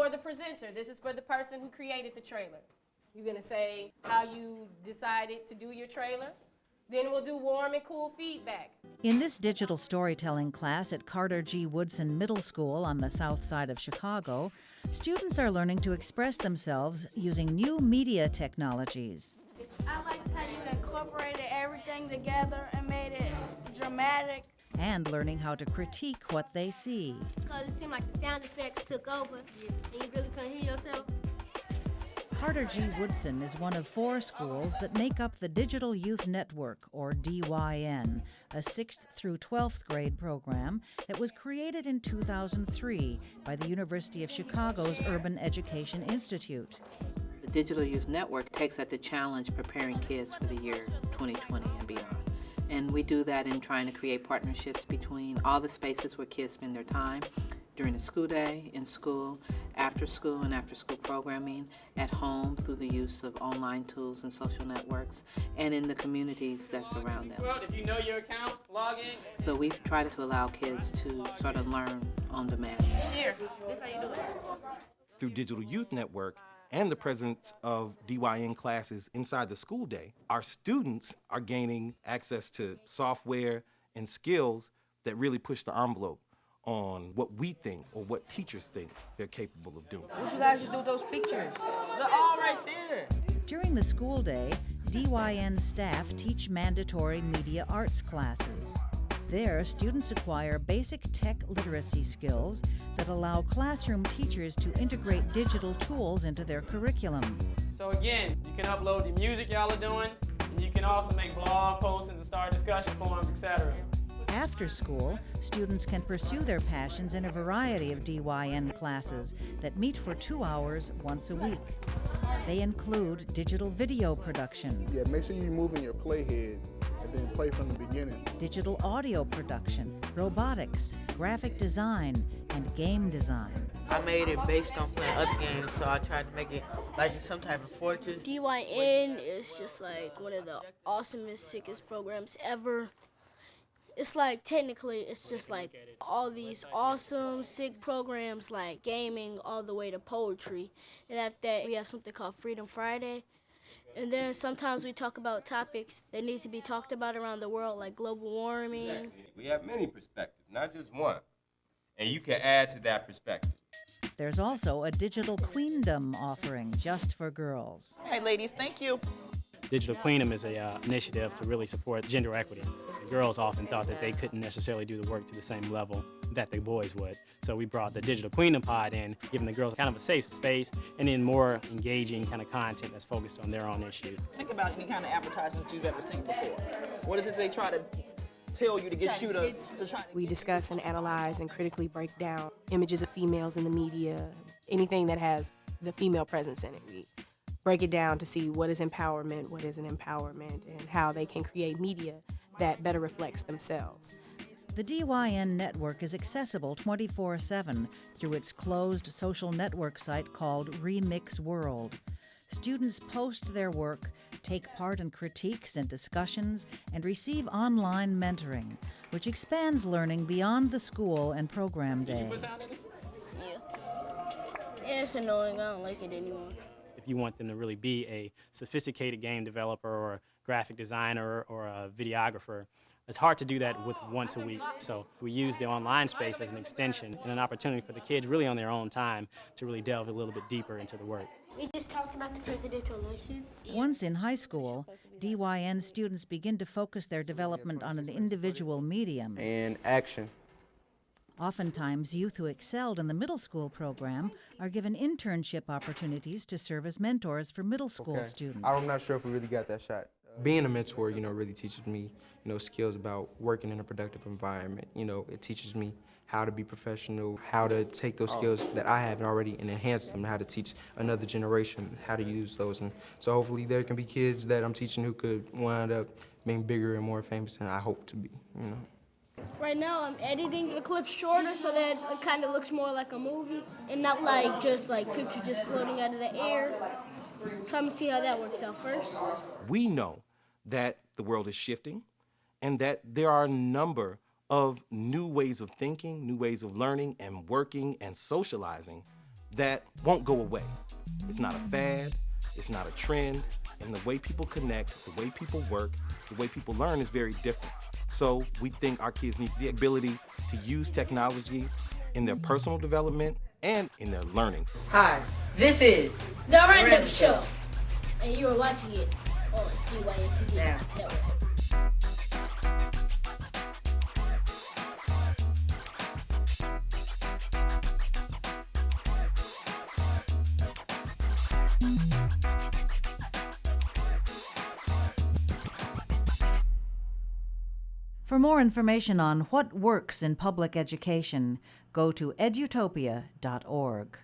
for the presenter. This is for the person who created the trailer. You're gonna say how you decided to do your trailer. Then we'll do warm and cool feedback. In this digital storytelling class at Carter G. Woodson Middle School on the south side of Chicago, students are learning to express themselves using new media technologies. I liked how you incorporated everything together and made it dramatic. And learning how to critique what they see. Because it seemed like the sound effects took over and you really couldn't hear yourself. Carter G. Woodson is one of 4 schools that make up the Digital Youth Network, or DYN, a 6th through 12th grade program that was created in 2003 by the University of Chicago's Urban Education Institute. The Digital Youth Network takes at the challenge preparing kids for the year 2020 and beyond. And we do that in trying to create partnerships between all the spaces where kids spend their time during the school day, in school, after school and after school programming, at home through the use of online tools and social networks, and in the communities that surround them. Well, if you know your account, log in. So we've tried to allow kids to sort of learn on demand. Here, this how you do it. Through Digital Youth Network and the presence of DYN classes inside the school day, our students are gaining access to software and skills that really push the envelope on what we think or what teachers think they're capable of doing. What you guys just do with those pictures? They're all right there. During the school day, DYN staff teach mandatory media arts classes. There, students acquire basic tech literacy skills that allow classroom teachers to integrate digital tools into their curriculum. So again, you can upload the music y'all are doing, and you can also make blog postings and start discussion forums, etc. After school, students can pursue their passions in a variety of DYN classes that meet for 2 hours once a week. They include digital video production. Yeah, make sure you're moving your playhead and then play from the beginning. Digital audio production, robotics, graphic design, and game design. I made it based on playing other games, so I tried to make it like some type of fortress. DYN is just like one of the awesomest, sickest programs ever. It's like, technically, it's just like all these awesome, sick programs like gaming all the way to poetry. And after that, we have something called Freedom Friday. And then sometimes we talk about topics that need to be talked about around the world, like global warming. We have many perspectives, not just one. And you can add to that perspective. There's also a digital queendom offering just for girls. Hey, ladies, thank you. Digital Queendom is an initiative to really support gender equity. The girls often thought that they couldn't necessarily do the work to the same level that the boys would. So we brought the Digital Queendom pod in, giving the girls kind of a safe space and then more engaging kind of content that's focused on their own issues. Think about any kind of advertisements you've ever seen before. What is it they try to tell you to get you to try to... We discuss and analyze and critically break down images of females in the media, anything that has the female presence in it. We break it down to see what is empowerment, what isn't empowerment, and how they can create media that better reflects themselves. The DYN network is accessible 24/7 through its closed social network site called Remix World. Students post their work, take part in critiques and discussions, and receive online mentoring, which expands learning beyond the school and program day. Yeah. It's annoying. I don't like it anymore. If you want them to really be a sophisticated game developer or a graphic designer or a videographer, it's hard to do that with once a week. So we use the online space as an extension and an opportunity for the kids really on their own time to really delve a little bit deeper into the work. We just talked about the presidential election. Once in high school, DYN students begin to focus their development on an individual medium. And action. Oftentimes, youth who excelled in the middle school program are given internship opportunities to serve as mentors for middle school students. I'm not sure if we really got that shot. Being a mentor, really teaches me, skills about working in a productive environment. It teaches me how to be professional, how to take those skills that I have already and enhance them, how to teach another generation how to use those. And so hopefully there can be kids that I'm teaching who could wind up being bigger and more famous than I hope to be, Right now, I'm editing the clips shorter so that it kind of looks more like a movie and not like just like pictures just floating out of the air. Come see how that works out first. We know that the world is shifting and that there are a number of new ways of thinking, new ways of learning and working and socializing that won't go away. It's not a fad, it's not a trend, and the way people connect, the way people work, the way people learn is very different. So we think our kids need the ability to use technology in their personal development and in their learning. Hi, this is The Random Show. And you are watching it on DYNTV Network. For more information on what works in public education, go to edutopia.org.